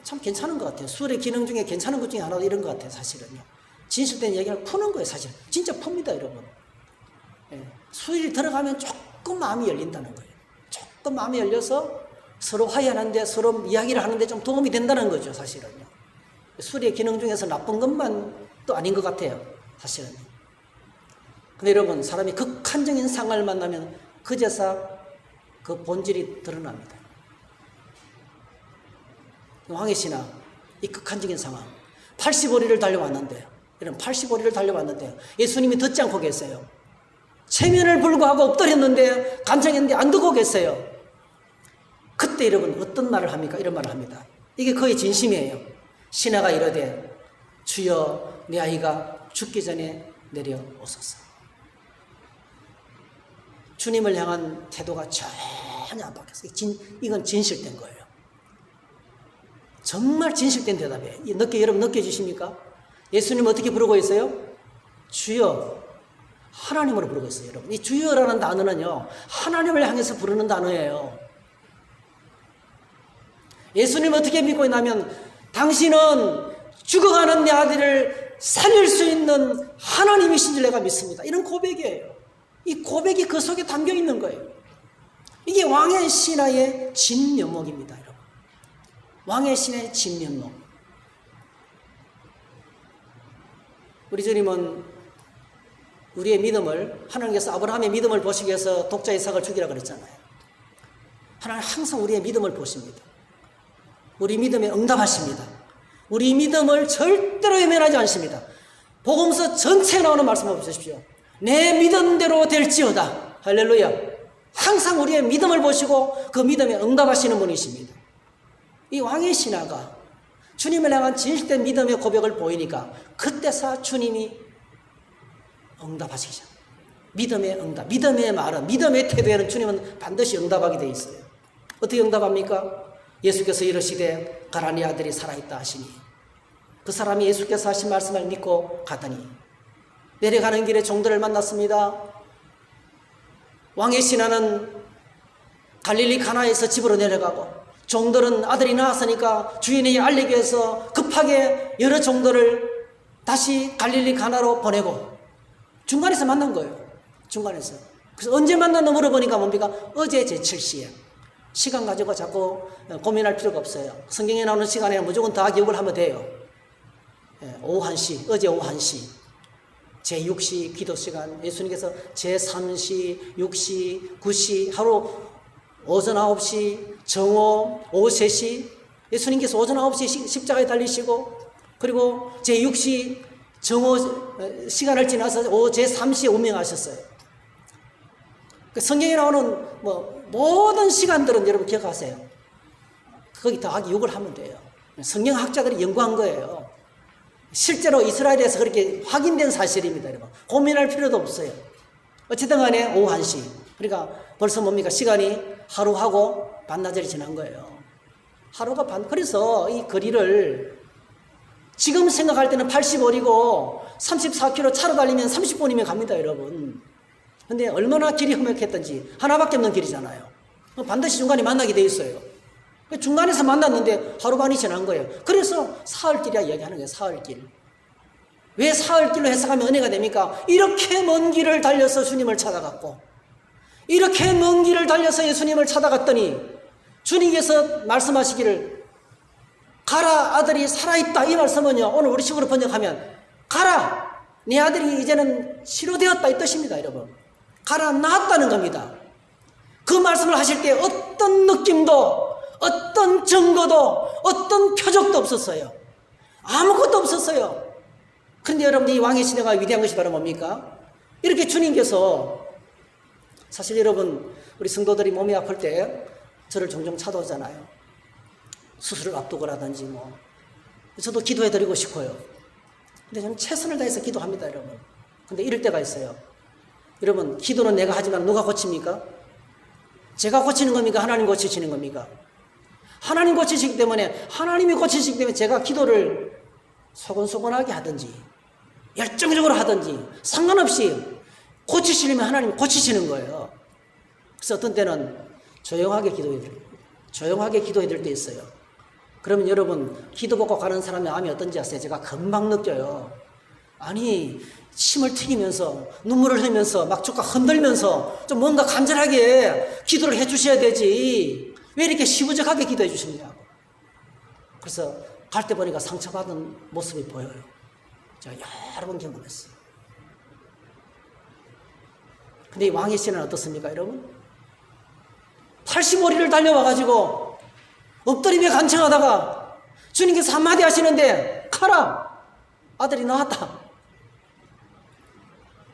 A: 참 괜찮은 것 같아요. 술의 기능 중에 괜찮은 것 중에 하나도 이런 것 같아요. 사실은요. 진실된 이야기를 푸는 거예요. 사실 진짜 풉니다, 여러분. 술이 들어가면 조금 마음이 열린다는 거예요. 조금 마음이 열려서 서로 화해하는데, 서로 이야기를 하는데 좀 도움이 된다는 거죠, 사실은요. 술의 기능 중에서 나쁜 것만 또 아닌 것 같아요, 사실은요. 근데 여러분, 사람이 극한적인 상황을 만나면 그제서 그 본질이 드러납니다. 왕의 신하, 이 극한적인 상황, 80오리를 달려왔는데요. 여러분, 80오리를 달려왔는데요. 예수님이 듣지 않고 계세요. 체면을 불구하고 엎드렸는데 간청했는데 안 듣고 계세요. 그때 여러분 어떤 말을 합니까? 이런 말을 합니다. 이게 그의 진심이에요. 신하가 이르되 주여 내 아이가 죽기 전에 내려오소서. 주님을 향한 태도가 전혀 안 바뀌었어요. 이건 진실된 거예요. 정말 진실된 대답이에요. 여러분 느껴지십니까? 예수님 어떻게 부르고 있어요? 주여. 하나님으로 부르고 있어요. 여러분 이 주여라는 단어는요 하나님을 향해서 부르는 단어예요. 예수님 어떻게 믿고 있냐면 당신은 죽어가는 내 아들을 살릴 수 있는 하나님이신 줄 내가 믿습니다. 이런 고백이에요. 이 고백이 그 속에 담겨 있는 거예요. 이게 왕의 신하의 진면목입니다. 여러분. 왕의 신하의 진면목. 우리 주님은 우리의 믿음을, 하나님께서 아브라함의 믿음을 보시기 위해서 독자 이삭을 죽이라 그랬잖아요. 하나님 항상 우리의 믿음을 보십니다. 우리 믿음에 응답하십니다. 우리 믿음을 절대로 외면하지 않습니다. 복음서 전체에 나오는 말씀을 보십시오. 내 믿음대로 될지어다. 할렐루야. 항상 우리의 믿음을 보시고 그 믿음에 응답하시는 분이십니다. 이 왕의 신하가 주님을 향한 진실된 믿음의 고백을 보이니까 그때서 주님이 응답하시죠. 믿음의 응답, 믿음의 말은, 믿음의 태도에는 주님은 반드시 응답하게 되어 있어요. 어떻게 응답합니까? 예수께서 이르시되 가라 네 아들이 살아있다 하시니 그 사람이 예수께서 하신 말씀을 믿고 가더니 내려가는 길에 종들을 만났습니다. 왕의 신하는 갈릴리 가나에서 집으로 내려가고 종들은 아들이 낳았으니까 주인에게 알리기 위해서 급하게 여러 종들을 다시 갈릴리 가나로 보내고 중간에서 만난 거예요. 중간에서. 그래서 언제 만났나 물어보니까 뭡니까? 어제 제7시에. 시간 가지고 자꾸 고민할 필요가 없어요. 성경에 나오는 시간에 무조건 다 기억을 하면 돼요. 오후 1시, 어제 오후 1시. 제6시 기도 시간, 예수님께서 제3시, 6시, 9시, 하루 오전 9시, 정오, 오후 3시, 예수님께서 오전 9시 십자가에 달리시고, 그리고 제6시 정오 시간을 지나서 오후 제3시에 운명하셨어요. 성경에 나오는 모든 시간들은 여러분 기억하세요. 거기 더하기 6을 하면 돼요. 성경학자들이 연구한 거예요. 실제로 이스라엘에서 그렇게 확인된 사실입니다. 여러분. 고민할 필요도 없어요. 어쨌든 간에 오후 1시. 그러니까 벌써 뭡니까? 시간이 하루하고 반나절이 지난 거예요. 하루가 그래서 이 거리를 지금 생각할 때는 80월이고 34km 차로 달리면 30분이면 갑니다, 여러분. 근데 얼마나 길이 험악했던지 하나밖에 없는 길이잖아요. 반드시 중간에 만나게 돼 있어요. 중간에서 만났는데 하루 반이 지난 거예요. 그래서 사흘길이라 이야기하는 거예요. 사흘길. 왜 사흘길로 해석하면 은혜가 됩니까? 이렇게 먼 길을 달려서 주님을 찾아갔고 이렇게 먼 길을 달려서 예수님을 찾아갔더니 주님께서 말씀하시기를 가라 아들이 살아있다. 이 말씀은요 오늘 우리 식으로 번역하면 가라 네 아들이 이제는 치료되었다 이 뜻입니다. 여러분 가라 나았다는 겁니다. 그 말씀을 하실 때 어떤 느낌도 어떤 증거도 어떤 표적도 없었어요. 아무것도 없었어요. 그런데 여러분 이 왕의 신뢰가 위대한 것이 바로 뭡니까? 이렇게 주님께서 사실 여러분 우리 성도들이 몸이 아플 때 저를 종종 찾아오잖아요. 수술을 앞두고라든지 저도 기도해드리고 싶어요. 근데 저는 최선을 다해서 기도합니다. 여러분. 근데 이럴 때가 있어요. 여러분 기도는 내가 하지만 누가 고칩니까? 제가 고치는 겁니까? 하나님 고치시는 겁니까? 하나님 고치시기 때문에 하나님이 고치시기 때문에 제가 기도를 소곤소곤하게 하든지 열정적으로 하든지 상관없이 고치시려면 하나님이 고치시는 거예요. 그래서 어떤 때는 조용하게 기도해야 될 때 있어요. 그러면 여러분 기도 받고 가는 사람의 마음이 어떤지 아세요? 제가 금방 느껴요. 아니 침을 튀기면서 눈물을 흘리면서 막 조금 흔들면서 좀 뭔가 간절하게 기도를 해 주셔야 되지 왜 이렇게 시부적하게 기도해 주시냐고. 그래서 갈 때 보니까 상처받은 모습이 보여요. 제가 여러 번 경험했어요. 근데 이 왕의 씨는 어떻습니까 여러분? 85리를 달려와가지고 엎드리며 간청하다가 주님께서 한마디 하시는데 가라 아들이 나왔다.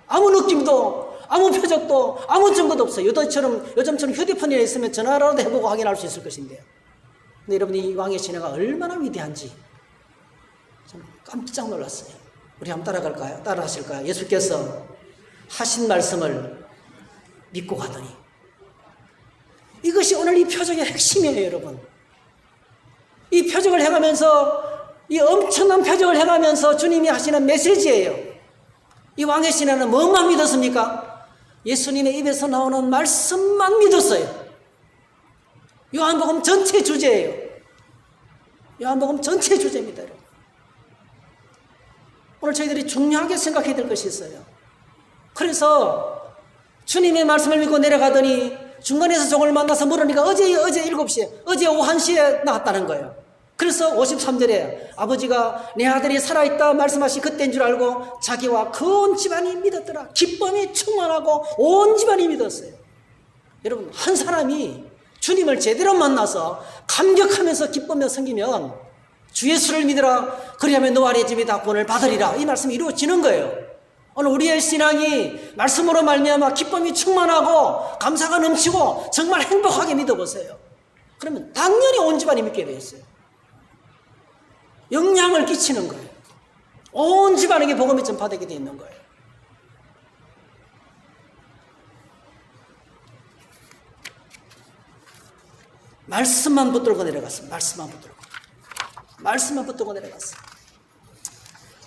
A: 아무 느낌도 아무 표적도 아무 증거도 없어요. 요즘처럼 휴대폰에 있으면 전화라도 해보고 확인할 수 있을 것인데요. 근데 여러분, 이 왕의 신화가 얼마나 위대한지 저는 깜짝 놀랐어요. 우리 한번 따라갈까요? 따라 하실까요? 예수께서 하신 말씀을 믿고 가더니, 이것이 오늘 이 표적의 핵심이에요, 여러분. 이 표적을 행하면서, 이 엄청난 표적을 행하면서 주님이 하시는 메시지예요. 이 왕의 신하는 뭐만 믿었습니까? 예수님의 입에서 나오는 말씀만 믿었어요. 요한복음 전체 주제예요. 요한복음 전체 주제입니다, 여러분. 오늘 저희들이 중요하게 생각해야 될 것이 있어요. 그래서 주님의 말씀을 믿고 내려가더니 중간에서 종을 만나서 물으니까 어제 7시에, 어제 오후 1시에 나왔다는 거예요. 그래서 53절에 아버지가 내 아들이 살아있다 말씀하시 그때인 줄 알고 자기와 그 온 집안이 믿었더라. 기쁨이 충만하고 온 집안이 믿었어요. 여러분, 한 사람이 주님을 제대로 만나서 감격하면서 기쁘며 섬기면 주 예수를 믿으라. 그리하면 너와 네 집이 다 구원을 받으리라. 이 말씀이 이루어지는 거예요. 오늘 우리의 신앙이 말씀으로 말미암아 기쁨이 충만하고 감사가 넘치고 정말 행복하게 믿어보세요. 그러면 당연히 온 집안이 믿게 되어 있어요. 영향을 끼치는 거예요. 온 집안에게 복음이 전파되게 되어 있는 거예요. 말씀만 붙들고 내려갔습니다. 말씀만 붙들고 내려갔어요.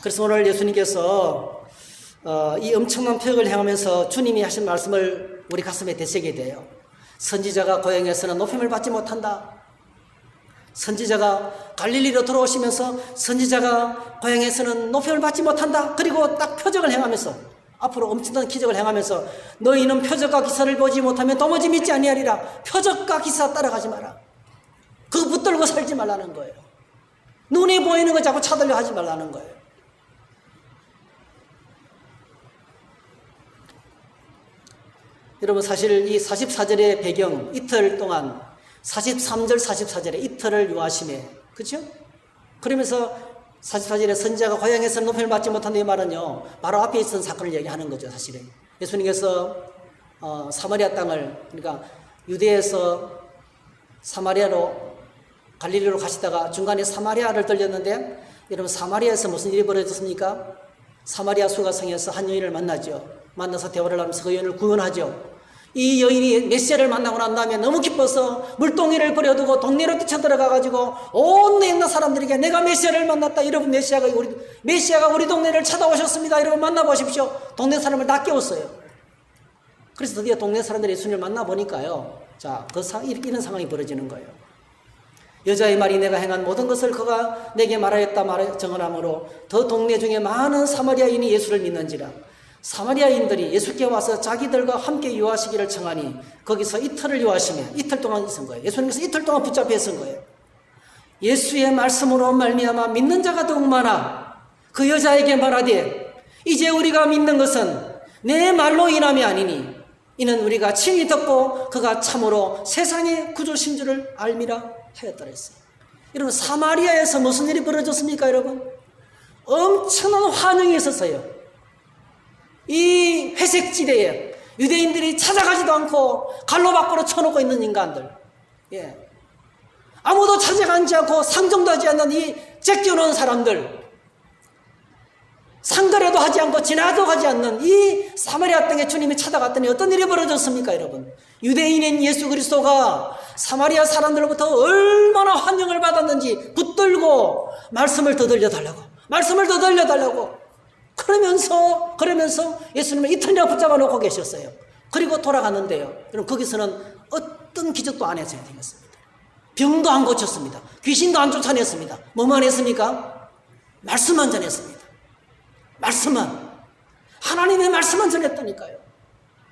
A: 그래서 오늘 예수님께서 이 엄청난 표적을 행하면서 주님이 하신 말씀을 우리 가슴에 되새기게 돼요. 선지자가 고향에서는 높임을 받지 못한다. 선지자가 갈릴리로 들어오시면서 선지자가 고향에서는 높임을 받지 못한다. 그리고 딱 표적을 행하면서 앞으로 엄청난 기적을 행하면서 너희는 표적과 기사를 보지 못하면 도무지 믿지 아니하리라. 표적과 기사 따라가지 마라. 그거 붙들고 살지 말라는 거예요. 눈에 보이는 거 자꾸 찾으려 하지 말라는 거예요. 여러분, 사실 이 44절의 배경, 이틀 동안 43절 44절에 이틀을 요하심에, 그렇죠? 그러면서 44절에 선지자가 고향에서 높임을 받지 못한다 이 말은요, 바로 앞에 있던 사건을 얘기하는 거죠. 사실은 예수님께서 사마리아 땅을, 그러니까 유대에서 사마리아로 갈릴리로 가시다가 중간에 사마리아를 들렸는데, 여러분, 사마리아에서 무슨 일이 벌어졌습니까? 사마리아 수가성에서 한 여인을 만나죠. 만나서 대화를 하면서 그 여인을 구원하죠. 이 여인이 메시아를 만나고 난 다음에 너무 기뻐서 물동이를 버려두고 동네로 뛰쳐들어가가지고 온 옛날 사람들에게 내가 메시아를 만났다. 여러분, 메시아가 우리 동네를 찾아오셨습니다. 여러분, 만나보십시오. 동네 사람을 다 깨웠어요. 그래서 드디어 동네 사람들이 예수님을 만나보니까요, 자, 이런 상황이 벌어지는 거예요. 여자의 말이 내가 행한 모든 것을 그가 내게 말하였다 정언하므로 더 동네 중에 많은 사마리아인이 예수를 믿는지라. 사마리아인들이 예수께 와서 자기들과 함께 유하시기를 청하니 거기서 이틀을 유하시며 이틀 동안 있은 거예요. 예수님께서 이틀 동안 붙잡혀 있은 거예요. 예수의 말씀으로 말미암아 믿는 자가 더욱 많아 그 여자에게 말하되 이제 우리가 믿는 것은 내 말로 인함이 아니니 이는 우리가 친히 듣고 그가 참으로 세상의 구주신 줄을 알미라 하였더라 했어요. 여러분, 사마리아에서 무슨 일이 벌어졌습니까? 여러분, 엄청난 환영이 있었어요. 이 회색지대에 유대인들이 찾아가지도 않고 갈로 밖으로 쳐놓고 있는 인간들, 예, 아무도 찾아가지 않고 상종도 하지 않는 이 제껴놓은 사람들, 상거래도 하지 않고 지나도 가지 않는 이 사마리아 땅에 주님이 찾아갔더니 어떤 일이 벌어졌습니까? 여러분, 유대인인 예수 그리스도가 사마리아 사람들로부터 얼마나 환영을 받았는지 붙들고 말씀을 더 들려달라고 그러면서 예수님을 이틀이나 붙잡아 놓고 계셨어요. 그리고 돌아갔는데요, 여러분, 거기서는 어떤 기적도 안 했어야 되겠습니다. 병도 안 고쳤습니다. 귀신도 안 쫓아냈습니다. 뭐만 했습니까? 말씀만 전했습니다. 하나님의 말씀만 전했다니까요.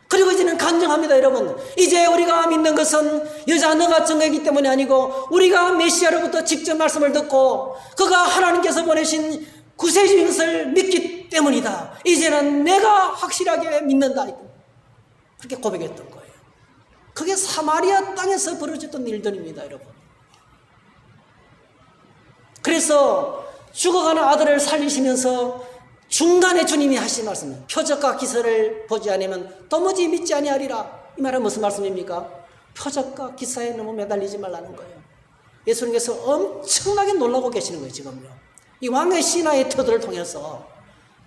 A: 그리고 이제는 간증합니다. 여러분, 이제 우리가 믿는 것은 여자 너가 증거이기 때문이 아니고 우리가 메시아로부터 직접 말씀을 듣고 그가 하나님께서 보내신 구세주인 것을 믿기 때문이다. 이제는 내가 확실하게 믿는다. 그렇게 고백했던 거예요. 그게 사마리아 땅에서 벌어졌던 일들입니다, 여러분. 그래서 죽어가는 아들을 살리시면서 중간에 주님이 하신 말씀은 표적과 기사를 보지 않으면 도무지 믿지 아니하리라. 이 말은 무슨 말씀입니까? 표적과 기사에 너무 매달리지 말라는 거예요. 예수님께서 엄청나게 놀라고 계시는 거예요. 지금요. 이 왕의 신화의 터들을 통해서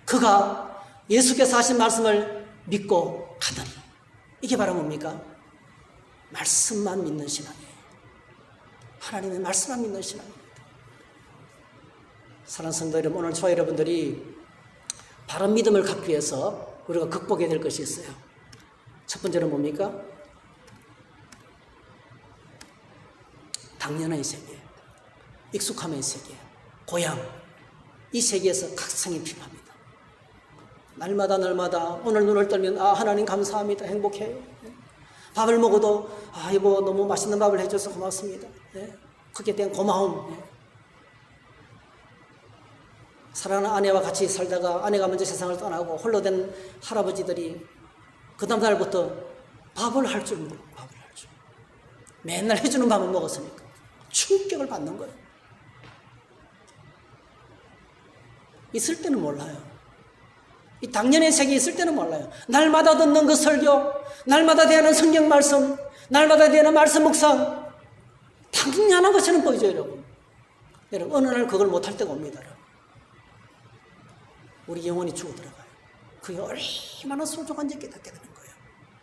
A: 그가 예수께서 하신 말씀을 믿고 가더니, 이게 바로 뭡니까? 말씀만 믿는 신앙이에요. 하나님의 말씀만 믿는 신앙입니다. 사랑하는 성도 여러분, 오늘 저와 여러분들이 바른 믿음을 갖기 위해서 우리가 극복해야 될 것이 있어요. 첫 번째는 뭡니까? 당연의 세계, 익숙함의 세계, 고향, 이 세계에서 각성이 필요합니다. 날마다 오늘 눈을 떨면 하나님 감사합니다. 행복해요. 밥을 먹어도 여보 너무 맛있는 밥을 해줘서 고맙습니다. 그게 대한 고마움. 사랑하는 아내와 같이 살다가 아내가 먼저 세상을 떠나고 홀로 된 할아버지들이 그 다음 날부터 밥을 할 줄 모르고 맨날 해주는 밥을 먹었으니까 충격을 받는 거예요. 있을 때는 몰라요. 이 당연의 세계에 있을 때는 몰라요. 날마다 듣는 그 설교, 날마다 대하는 성경 말씀, 날마다 대하는 말씀 묵상, 당연한 것처럼 보이죠, 여러분. 여러분, 어느 날 그걸 못할 때가 옵니다, 여러분. 우리 영혼이 죽어들어가요. 그게 얼마나 소중한지 깨닫게 되는 거예요.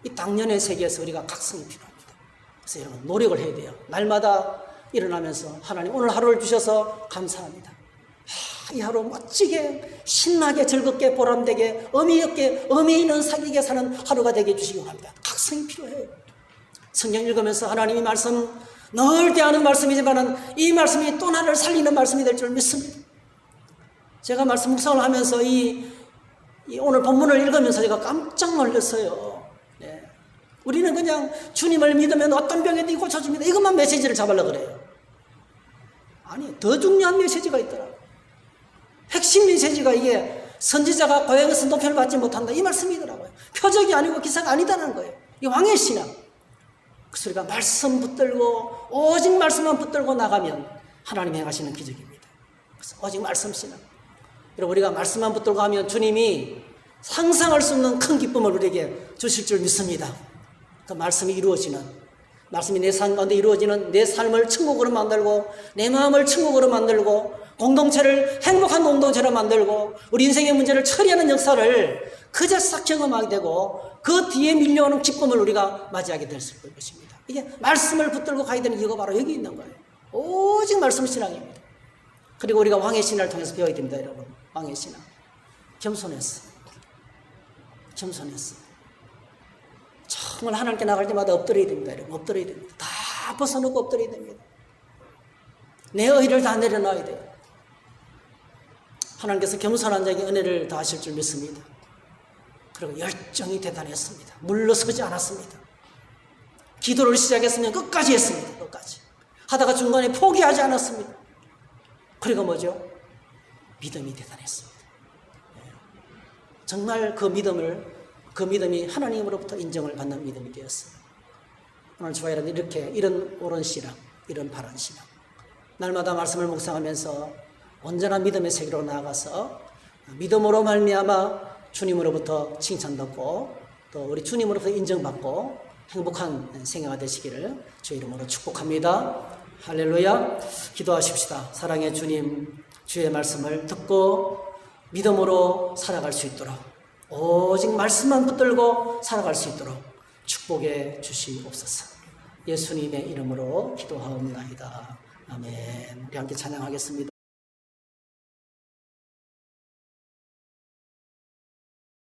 A: 이 당연의 세계에서 우리가 각성이 필요합니다. 그래서 여러분, 노력을 해야 돼요. 날마다 일어나면서 하나님 오늘 하루를 주셔서 감사합니다. 이 하루 멋지게 신나게 즐겁게 보람되게 의미 있는 사기게 사는 하루가 되게 해주시기 바랍니다. 각성이 필요해요. 성경 읽으면서 하나님이 말씀 늘 대하는 말씀이지만 이 말씀이 또 나를 살리는 말씀이 될 줄 믿습니다. 제가 말씀 묵상을 하면서 이 오늘 본문을 읽으면서 제가 깜짝 놀랐어요. 우리는 그냥 주님을 믿으면 어떤 병에도 고쳐집니다. 이것만 메시지를 잡으려고 그래요. 아니, 더 중요한 메시지가 있더라고요. 핵심 메시지가 이게 선지자가 고향에서 높임을 받지 못한다, 이 말씀이더라고요. 표적이 아니고 기사가 아니다는 거예요. 이 왕의 신앙. 그래서 우리가 말씀 붙들고 오직 말씀만 붙들고 나가면 하나님이 행하시는 기적입니다. 그래서 오직 말씀 신앙. 여러분, 우리가 말씀만 붙들고 하면 주님이 상상할 수 없는 큰 기쁨을 우리에게 주실 줄 믿습니다. 그 말씀이 이루어지는, 말씀이 내 삶 가운데 이루어지는 내 삶을 천국으로 만들고 내 마음을 천국으로 만들고 공동체를 행복한 공동체로 만들고 우리 인생의 문제를 처리하는 역사를 그저 싹 경험하게 되고 그 뒤에 밀려오는 기쁨을 우리가 맞이하게 될 것입니다. 이게 말씀을 붙들고 가야 되는 이유가 바로 여기 있는 거예요. 오직 말씀 신앙입니다. 그리고 우리가 왕의 신앙을 통해서 배워야 됩니다, 여러분. 왕의 신앙. 겸손했어. 정말 하나님께 나갈 때마다 엎드려야 됩니다, 여러분. 엎드려야 됩니다. 다 벗어놓고 엎드려야 됩니다. 내 의를 다 내려놔야 돼요. 하나님께서 겸손한 자에게 은혜를 다하실 줄 믿습니다. 그리고 열정이 대단했습니다. 물러서지 않았습니다. 기도를 시작했으면 끝까지 했습니다. 끝까지. 하다가 중간에 포기하지 않았습니다. 그리고 뭐죠? 믿음이 대단했습니다. 정말 그 믿음이 하나님으로부터 인정을 받는 믿음이 되었어요. 오늘 저와 여러분 이런 옳은 신앙, 이런 바른 신앙, 날마다 말씀을 묵상하면서 온전한 믿음의 세계로 나아가서 믿음으로 말미암아 주님으로부터 칭찬받고 또 우리 주님으로부터 인정받고 행복한 생애가 되시기를 주의 이름으로 축복합니다. 할렐루야. 기도하십시다. 사랑의 주님, 주의 말씀을 듣고 믿음으로 살아갈 수 있도록, 오직 말씀만 붙들고 살아갈 수 있도록 축복해 주시옵소서. 예수님의 이름으로 기도하옵나이다. 아멘. 우리 함께 찬양하겠습니다.